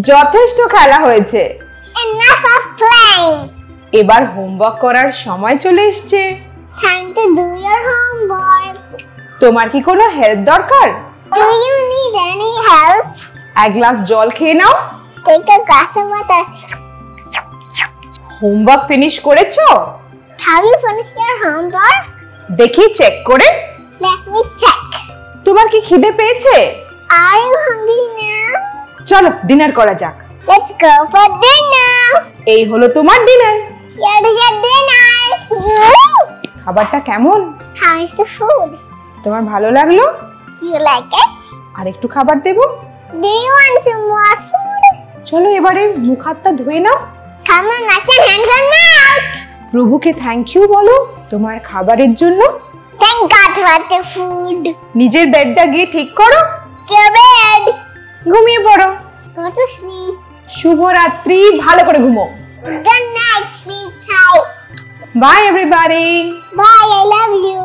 যথেষ্ট খেলা হয়েছে। Enough of playing. এবার হোমওয়ার্ক করার সময় চলে এসেছে। Time to do your homework. তোমার কি কোনো হেল্প দরকার? Do you need any help? এক গ্লাস জল খেয়ে নাও। Take a glass of water. Homework finish করেছো? Have you finished your homework? দেখি চেক করে। Let me check. তোমার কি খিদে পেয়েছে? Are you hungry now? চলো ডিনার করা যাক। Let's go for dinner. এই হলো তোমার dinner. Here is your dinner. খাবারটা কেমন? How is the food? তোমার ভালো লাগলো? You like it? আর একটু খাবার দেবো? Do you want some more food? চলো এবারে মুখ হাতটা ধুয়ে নাও। Come on, wash your hands and mouth. প্রভুকে থ্যাংক ইউ বলো তোমার খাবারের জন্য। Thank God for the food. নিজের বেডটা গিয়ে ঠিক করো। To bed. ঘুমিয়ে পড়ো। Go to sleep. শুভরাত্রি, ভালো করে ঘুমো। Good night, sweetheart. Bye everybody. Bye, I love you.